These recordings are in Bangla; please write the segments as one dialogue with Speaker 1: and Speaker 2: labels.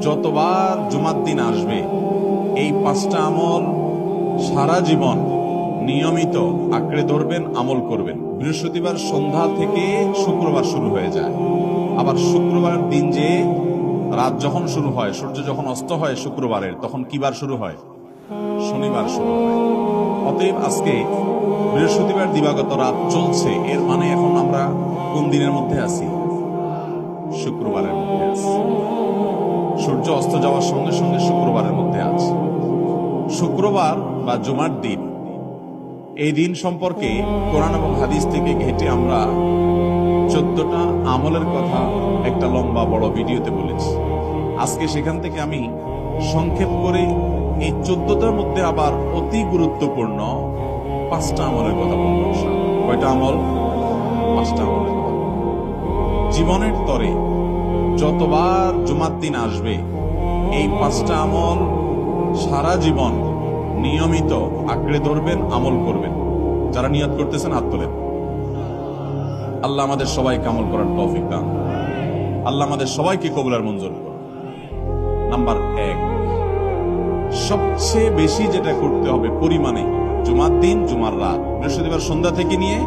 Speaker 1: যতবার জুমার দিন আসবে এই 5টা আমল সারা জীবন নিয়মিত আঁকড়ে ধরবেন, আমল করবেন। বৃহস্পতিবার সন্ধ্যা থেকে শুক্রবার শুরু হয়ে যায়, আবার শুক্রবার দিন যে রাত যখন শুরু হয়, সূর্য যখন অস্ত হয় শুক্রবারের, তখন কি বার শুরু হয়? শনিবার শুরু হয়। অতএব আজকে বৃহস্পতিবার দিবাগত রাত চলছে, এর মানে এখন আমরা কোন দিনের মধ্যে আছি? শুক্রবারের মধ্যে আছি। সূর্য অস্ত যাওয়ার সঙ্গে সঙ্গে শুক্রবারের মধ্যে আছে। শুক্রবার বা জুমার দিন, এই দিন সম্পর্কে কোরআন এবং হাদিস থেকে ঘেটে আমরা 14টা আমলের কথা একটা লম্বা বড় ভিডিওতে বলেছি। আজকে সেখান থেকে আমি সংক্ষেপ করে এই 14টার মধ্যে আবার অতি গুরুত্বপূর্ণ 5টা আমলের কথা বলব। কয়টা আমল? 5টা আমলের কথা। জীবনের তরে যতবার জুমার দিন আসবে এই 5টা আমল সারা জীবন নিয়মিত আঁকড়ে ধরবেন, আমল করবেন। যারা নিয়ত করতেছেন হাত তোলেন। আল্লাহ আমাদের সবাইকে আমল করার তৌফিক দান। আল্লাহ আমাদের সবাইকে কবুল আর মঞ্জুর করুন। নাম্বার 1, সবচেয়ে বেশি যেটা করতে হবে পরিমাণে, জুমার দিন জুমার রাত বৃহস্পতিবার সন্ধ্যা থেকে নিয়ে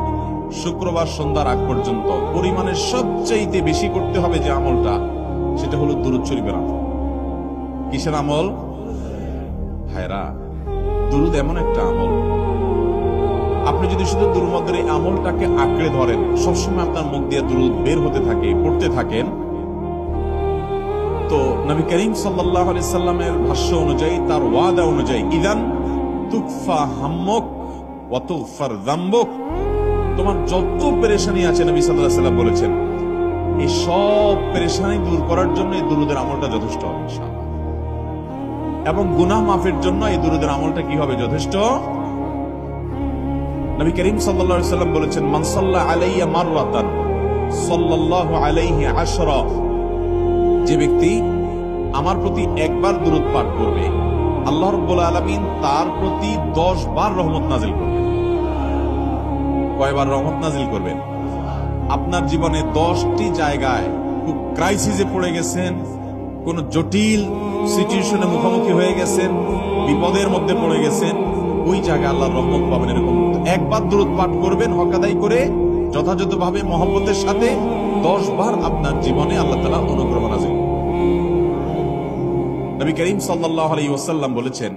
Speaker 1: শুক্রবার সন্ধ্যার আগ পর্যন্ত পরিমাণে সবচাইতে বেশি করতে হবে যে আমলটা, সেটা হলো দুরূদ শরীফের আমল। কিসের আমল? ভাইরা, দুরূদ এমন একটা আমল, আপনি যদি শুধু দুরূদের এই আমলটাকে আঁকড়ে ধরেন, সবসময় আপনার মুখ দিয়ে দুরূদ বের হতে থাকে, পড়তে থাকেন, তো নবী করিম সাল্লাল্লাহু আলাইহি সাল্লামের ভাষ্য অনুযায়ী, তার ওয়াদা অনুযায়ী, ইদান তুকফা হাম্মুক ওয়া তুগফার যামবুক, তোমার যত পেরেশানি আছে নবী সাল্লাল্লাহু আলাইহি সাল্লাম বলেছেন এই সব পেরেশানি দূর করার জন্য এই দুরূদের আমলটা যথেষ্ট হবে ইনশাআল্লাহ। এবং গুনাহ মাফের জন্য এই দুরূদের আমলটা কি হবে? যথেষ্ট। নবী করিম সাল্লাল্লাহু আলাইহি সাল্লাম বলেছেন, মান সাল্লা আলাইয়া মাররাতান সাল্লাল্লাহু আলাইহি আশরা, যে ব্যক্তি আমার প্রতি একবার দুরূদ পাঠ করবে, আল্লাহ রাব্বুল আলামিন তার প্রতি 10 বার রহমত নাজিল করবেন। কয়বার রহমত নাজিল করবেন? আপনার জীবনে 10টি জায়গায় খুব ক্রাইসিসে পড়ে গেছেন, কোন জটিল সিচুয়েশনে মুখোমুখি হয়ে গেছেন, বিপদের মধ্যে পড়ে গেছেন, ওই জায়গায় আল্লাহর রহমত পাবেন। এরকম একবার দুরূদ পাঠ করবেন হক আদায় করে, যথাযথভাবে মহব্বতের সাথে 10 বার আপনার জীবনে আল্লাহ তাআলা অনুগ্রহ নাজিল। নবী করিম সাল্লাল্লাহু আলাইহি ওয়াসাল্লাম বলেছেন,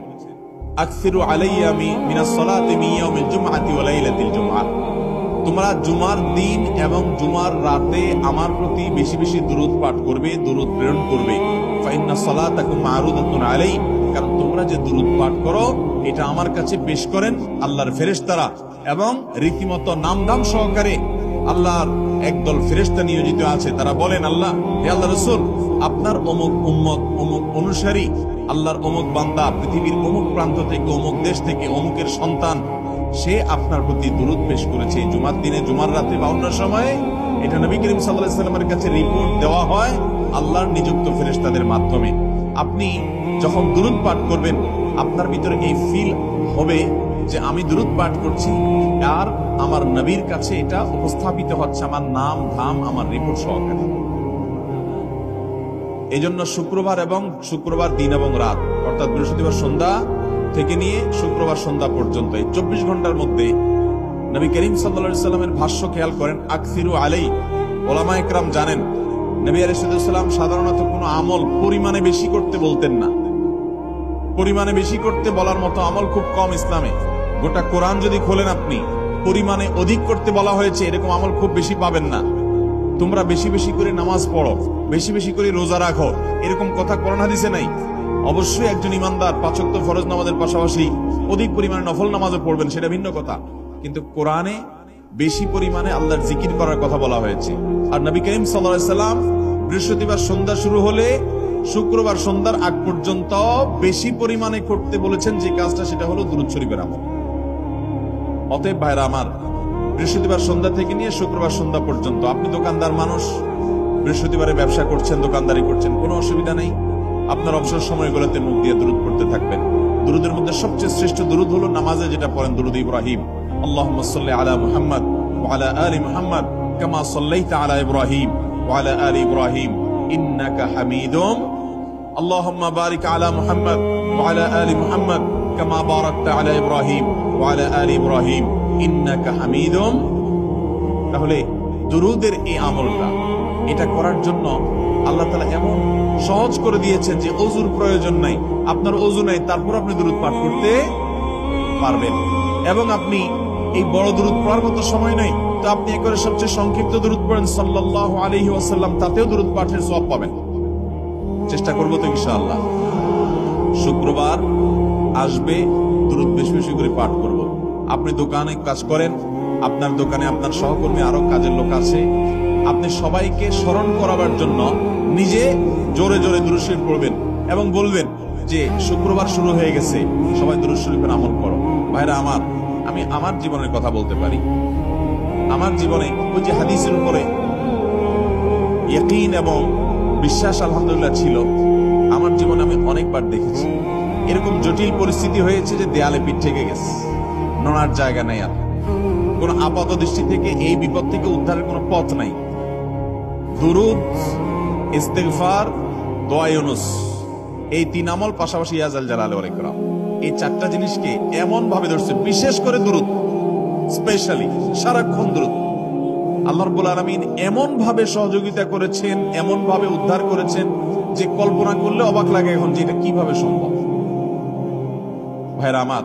Speaker 1: আকসিরু আলাইয়া মিনাস সালাতি মিন ইয়াউমিল জুমআতি ওয়া লাইলাতিল জুমআহ, তোমরা জুমার দিন এবং জুমার রাতে আমার প্রতি বেশি বেশি দুরূদ পাঠ করবে, দুরূদ প্রেরণ করবে। ফাইন্না সালাতাকুম মারুদাতুন আলাই, কারণ তোমরা যে দুরূদ পাঠ করো এটা আমার কাছে পেশ করেন আল্লাহর ফেরেশতারা, এবং রীতিমতো নামদাম সহকারে আল্লাহর একদল ফেরেশতা নিয়োজিত আছে। তারা বলেন, আল্লাহ, হে আল্লাহ রাসূল, আপনার অমুক উম্মত, অমুক অনুসারী, আল্লাহর অমুক বান্দা পৃথিবীর অমুক প্রান্ত থেকে, অমুক দেশ থেকে, অমুকের সন্তান, সে আপনার প্রতি দুরূদ পেশ করেছে জুমার দিনে, জুমার রাতে বা অন্য সময়ে। এটা নবী করিম সাল্লাল্লাহু আলাইহি ওয়াসাল্লামের কাছে রিপোর্ট দেওয়া হয় আল্লাহর নিযুক্ত ফেরেশতাদের মাধ্যমে। আপনি যখন দুরূদ পাঠ করবেন, আপনার ভিতরে এই ফিল হবে যে আমি দুরূদ পাঠ করছি আর আমার নবীর কাছে এটা উপস্থাপিত হচ্ছে আমার নাম ধাম, আমার রিপোর্ট সহকারে। এই জন্য শুক্রবার এবং শুক্রবার দিন এবং রাত, অর্থাৎ বৃহস্পতিবার সন্ধ্যা থেকে নিয়ে শুক্রবার সন্ধ্যা পর্যন্ত এই 24 ঘন্টার মধ্যে নবী করিম সাল্লাল্লাহু আলাইহি সাল্লামের ভাষ্য খেয়াল করেন, আকসিরু আলাই। ওলামা একরাম জানেন, নবী আলাইহিস সালাম সাধারণত কোনো আমল পরিমাণে বেশি করতে বলতেন না। পরিমাণে বেশি করতে বলার মতো আমল খুব কম ইসলামে। গোটা কোরআন যদি খোলেন আপনি, পরিমাণে অধিক করতে বলা হয়েছে এরকম আমল খুব বেশি পাবেন না। তোমরা বেশি বেশি করে নামাজ পড়ো, বেশি বেশি করে রোজা রাখো, এরকম কথা কোরআন হাদিসে নাই। অবশ্যই একজন ইমানদার 5 ওয়াক্ত ফরজ নামাজের পাশাপাশি অধিক পরিমাণে নফল নামাজও পড়বেন, সেটা ভিন্ন কথা। কিন্তু কোরআনে বেশি পরিমাণে আল্লাহর জিকির করার কথা বলা হয়েছে। আর নবী করিম সাল্লাল্লাহু আলাইহি সাল্লাম বৃহস্পতিবার সন্ধ্যা শুরু হলে শুক্রবার সন্ধ্যার আগ পর্যন্ত বেশি পরিমাণে করতে বলেছেন যে কাজটা, সেটা হলো দুরূদ শরীফের আমল। অতএব ভাইরা আমার, বৃহস্পতিবার সন্ধ্যা থেকে নিয়ে শুক্রবার সন্ধ্যা পর্যন্ত, আপনি দোকানদার মানুষ, বৃহস্পতিবারে ব্যবসা করছেন, দোকানদারি করছেন, কোনো অসুবিধা নেই। আপনার অবসর সময়গুলোতে মুখ দিয়ে দুরূদ পড়তে থাকবেন। দুরূদের মধ্যে সবচেয়ে শ্রেষ্ঠ দুরূদ হলো নামাজে যেটা পড়েন, দুরূদ ইব্রাহিম। আল্লাহুম্মা সাল্লি আলা মুহাম্মাদ ওয়া আলা আলি মুহাম্মাদ কামা সাল্লাইতা আলা ইব্রাহিম ওয়া আলা আলি ইব্রাহিম ইন্নাকা হামিদুম আল্লাহুম্মা বারিক আলা মুহাম্মাদ ওয়া আলা আলি মুহাম্মাদ কামা বারাকতা আলা ইব্রাহিম ওয়া আলা আলি ইব্রাহিম ইন্নাকা হামিদুম। তাহলে দুরুদের এই আমলটা এটা করার জন্য আল্লাহ তাআলা এমন সহজ করে দিয়েছেন যে ওযুর প্রয়োজন নাই, আপনার ওযু নাই, তারপর আপনি দুরুদ পাঠ করতে পারবেন। এবং আপনি এই বড় দুরুদ পড়ার মতো সময় নেই, তো আপনি একবারে সবচেয়ে সংক্ষিপ্ত দুরুদ পড়েন সাল্লাল্লাহু আলাইহি ওয়াসাল্লাম, তাতেও দুরুদ পাঠের সওয়াব পাবেন। চেষ্টা করব তো ইনশাআল্লাহ। শুক্রবার আসবে, দুরুদ বেশি বেশি করে পাঠ করব। আপনি দোকানে কাজ করেন, আপনার দোকানে আপনার সহকর্মী আরো কাজের লোক আছে, আপনি সবাইকে স্মরণ করাবার জন্য নিজে জোরে জোরে দুরূদ শরীফ পড়বেন এবং বলবেন যে শুক্রবার শুরু হয়ে গেছে, সবাই দুরূদ শরীফের আমল করো। ভাইরা আমার, আমি আমার জীবনের কথা বলতে পারি। আমার জীবনে ওই যে হাদিসের উপরে ইয়াকিন এবং বিশ্বাস আলহামদুলিল্লাহ ছিল, আমার জীবনে আমি অনেকবার দেখেছি এরকম জটিল পরিস্থিতি হয়েছে যে দেয়ালে পিঠ থেকে গেছে, নড়ার জায়গা নাই, আর কোন আপাত দৃষ্টি থেকে এই বিপদ থেকে উদ্ধারের কোনো পথ নাই। দুরুদ, ইস্তিগফার, দোয়া ইউনুস, এই তিন আমল পাশাপাশি ইয়াজাল জালাল ওয়াল ইকরাম, এই চারটা জিনিসকে এমন ভাবে ধরছে, বিশেষ করে দুরুদ, স্পেশালি সারাক্ষণ দুরুদ। আল্লাহ রাব্বুল আলামিন এমন ভাবে সহযোগিতা করেছেন, এমন ভাবে উদ্ধার করেছেন যে কল্পনা করলে অবাক লাগে এখন যে এটা কিভাবে সম্ভব। ভাইরা আমার,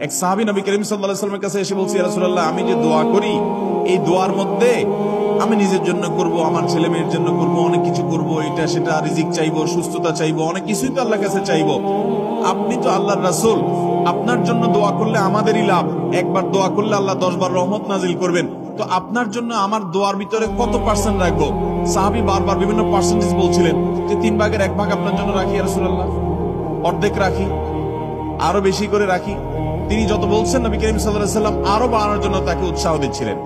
Speaker 1: এক সাহাবী নবী করিম সাল্লাল্লাহু আলাইহি ওয়াসাল্লামের কাছে এসে বলছে, ইয়া রাসূলুল্লাহ, আমি যে দোয়া করি এই দোয়ার মধ্যে আমি নিজের জন্য করব, আমার ছেলে মেয়ের জন্য করব, অনেক কিছু করব, এটা সেটা, রিজিক চাইবো, সুস্থতা চাইবো, অনেক কিছুই তো আল্লাহর কাছে চাইবো। আপনি তো আল্লাহর রাসূল, আপনার জন্য দোয়া করলে আমাদেরই লাভ, একবার দোয়া করলে আল্লাহ 10 বার রহমত নাজিল করবেন, তো আপনার জন্য আমার দোয়ার ভিতরে কত পার্সেন্ট রাখবো? সাহাবী বারবার বিভিন্ন পার্সেন্টেজ বলছিলেন যে 3 ভাগের 1 ভাগ আপনার জন্য রাখি ইয়া রাসূলুল্লাহ, অর্ধেক রাখি, আরো বেশি করে রাখি। তিনি যত বলছেন নবী করিম সাল্লাল্লাহু আলাইহি ওয়াসাল্লাম আরো বাড়ানোর জন্য তাকে উৎসাহ দিচ্ছিলেন।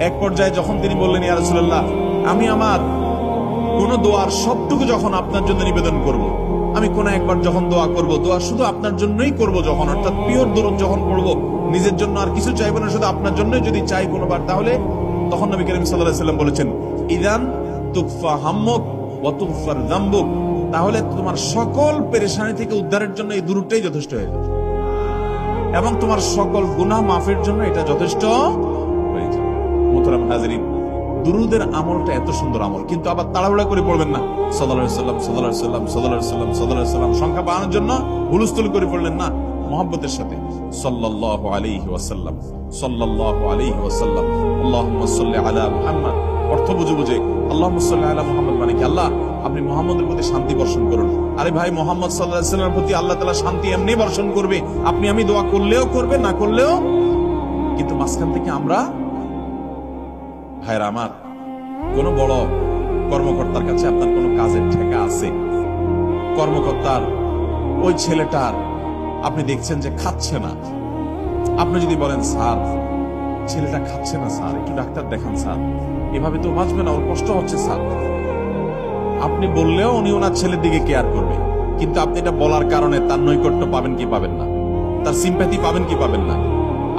Speaker 1: এক পর্যায়ে যখন তিনি বললেন, ইয়া রাসূলুল্লাহ, আমি আমার কোন দোয়ার সবটুকু যখন আপনার জন্য নিবেদন করব, আমি কোন একবার যখন দোয়া করব, দোয়া শুধু আপনার জন্যই করব, যখন অর্থাৎ পিওর দুরূদ যখন পড়ব, নিজের জন্য আর কিছু চাইবো না, শুধু আপনার জন্যই যদি চাই কোনোবার, তাহলে তখন নবী করিম সাল্লাল্লাহু আলাইহি ওয়াসাল্লাম বলেছেন, ইদান তুকফা হাম্মুক ওয়া তুগফার যামবুক, তাহলে তোমার সকল পেরেশানি থেকে উদ্ধারের জন্য এই দুরূদটাই যথেষ্ট হয়ে যাবে এবং তোমার সকল গুনাহ মাফের জন্য এটা যথেষ্ট হয়ে যাবে। মুহতারাম হাজিরিন, দুরূদের আমলটা এত সুন্দর আমল, কিন্তু আবার তাড়াহুড়া করে পড়বেন না, সাল্লাল্লাহু আলাইহি ওয়াসাল্লাম সাল্লাল্লাহু আলাইহি ওয়াসাল্লাম সাল্লাল্লাহু আলাইহি ওয়াসাল্লাম সাল্লাল্লাহু আলাইহি ওয়াসাল্লাম সংখ্যা বাড়ানোর জন্য হুলস্থুল করে পড়লেন না, মুহাব্বতের সাথে সাল্লাল্লাহু আলাইহি ওয়াসাল্লাম সাল্লাল্লাহু আলাইহি ওয়াসাল্লাম আল্লাহুম্মা সাল্লি আলা মুহাম্মদ, অর্থ বুঝে বুঝে আল্লাহুম্মা সাল্লি আলা মুহাম্মদ মানে কি, আল্লাহ আপনি মুহাম্মদের প্রতি শান্তি বর্ষণ করুন। আরে ভাই, মুহাম্মদ সাল্লাল্লাহু আলাইহি ওয়াসাল্লামের প্রতি আল্লাহ তাআলা শান্তি এমনি বর্ষণ করবে, আপনি আমি দোয়া করলেও করবে, না করলেও। কিন্তু মাঝখান থেকে আমরা, ভাইরা আমার, কোন বড় কর্মকর্তার কাছে আপনার কোন কাজের ঠেকা আছে, কর্মকর্তার ওই ছেলেটার আপনি দেখছেন যে খাচ্ছে না, আপনি যদি বলেন, স্যার ছেলেটা খাচ্ছে না স্যার, একটু ডাক্তার দেখান স্যার, এভাবে তো বাঁচবে না, ওর কষ্ট হচ্ছে স্যার, আপনি বললেও উনি ওনার ছেলের দিকে কেয়ার করবে, কিন্তু আপনি এটা বলার কারণে তার নৈকট্য পাবেন কি পাবেন না, তার সিম্প্যাথি পাবেন কি পাবেন না।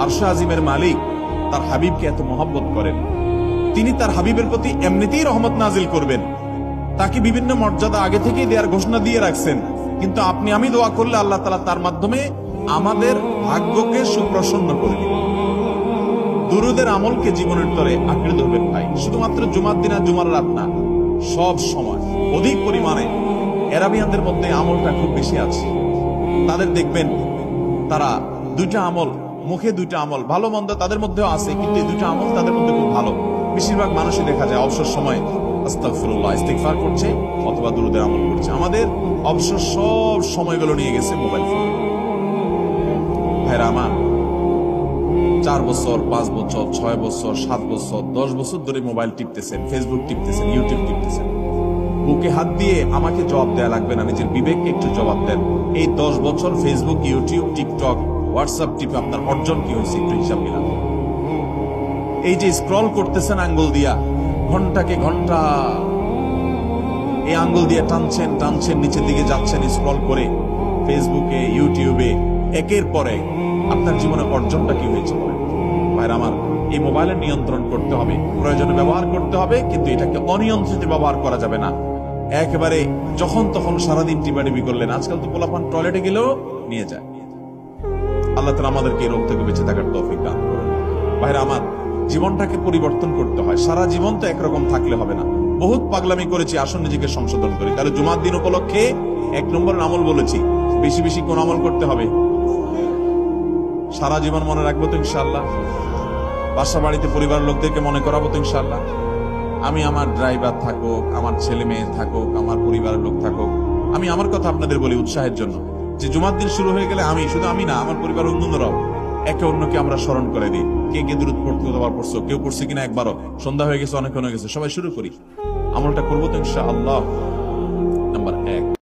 Speaker 1: আরশ আজিমের মালিক তার হাবিবকে এত মহব্বত করেন, তিনি তার হাবিবের প্রতি এমনিতেই রহমত নাজিল করবেন, তাকে বিভিন্ন মর্যাদা আগে থেকেই দেওয়ার ঘোষণা দিয়ে রাখছেন, কিন্তু আপনি আমি দোয়া করলে আল্লাহ তাআলা তার মাধ্যমে আমাদের ভাগ্যকে সুপ্রসন্ন করে দিবেন। দুরূদের আমলকে জীবনের তরে আঁকড়ে ধরবেন ভাই, শুধুমাত্র জুমার দিন আর জুমার রাত না, সব সময় অধিক পরিমাণে। আরাবিয়ানদের মধ্যে আমলটা খুব বেশি আছে, তাদের দেখবেন তারা দুইটা আমল, মুখে দুইটা আমল, ভালো মন্দ তাদের মধ্যেও আছে, কিন্তু এই দুইটা আমল তাদের মধ্যে খুব ভালো। বেশিরভাগ মানুষই দেখা যায় অবসর সময় আস্তাগফিরুল্লাহ, ইস্তিগফার করছে অথবা দুরূদের আমল করছে। আমাদের অবসর সব সময়গুলো নিয়ে গেছে মোবাইল ফোন। ভাইরা আমার, 4 বছর 5 বছর 6 বছর 7 বছর 10 বছর ধরে মোবাইল টিপতেছেন, ফেসবুক টিপতেছেন, ইউটিউব টিপতেছেন, বুকে হাত দিয়ে আমাকে জবাব দেয়া লাগবে না, নিজের বিবেককে একটু জবাব দেন। এই 10 বছর ফেসবুক, ইউটিউব, টিকটক, হোয়াটসঅ্যাপ টিপে আপনার অর্জন কি হয়েছে একটু হিসাব মিলান। এই যে স্ক্রল করতেছেন আঙ্গুল দিয়া, ঘন্টাকে ঘন্টা এই আঙ্গুল দিয়ে টানছেন টানছেন, নিচের দিকে যাচ্ছেন স্ক্রল করে ফেসবুকে, ইউটিউবে, একের পরে আপনার জীবনে অর্জনটা কি হয়েছে বলেন? ভাইরা আমার, এই মোবাইলের নিয়ন্ত্রণ করতে হবে, প্রয়োজনে ব্যবহার করতে হবে, কিন্তু এটাকে অনিয়ন্ত্রিত ব্যবহার করা যাবে না। একেবারে যখন তখন সারাদিন টিপাটিপি করলেন। আজকাল তো পোলাপান টয়লেটে গেলেও নিয়ে যায়। আল্লাহ তাআলা আমাদেরকে এই রোগ থেকে বেঁচে থাকার তৌফিক দান করুন। ভাইরা আমার, জীবনটাকে পরিবর্তন করতে হয়। সারা জীবন তো একরকম থাকলে হবে না। বহুত পাগলামি করেছি, আসুন নিজেকে সংশোধন করি। তাহলে জুমার দিন উপলক্ষে 1 নম্বরের আমল বলেছি, বেশি বেশি কোন আমল করতে হবে? সারা জীবন মনে রাখবো তো ইনশাআল্লাহ। বাসা বাড়িতে পরিবার লোকদেরকে মনে করাবো তো ইনশাআল্লাহ। আমি আমার ড্রাইভার থাকুক, আমার ছেলে মেয়ে থাকুক, আমার পরিবারের লোক থাকুক, আমি আমার কথা আপনাদের বলি উৎসাহের জন্য, যে জুমার দিন শুরু হয়ে গেলে শুধু আমি না, আমার পরিবার অন্যরাও একে অন্যকে আমরা স্মরণ করে দিই। কে কে দূরত পড়তে কতবার পড়ছো, কেউ পড়ছে কিনা একবারও, সন্ধ্যা হয়ে গেছে, অনেক হয়ে গেছে, সবাই শুরু করি, আমলটা করবো তো ইনশাআল্লাহ। নাম্বার 1।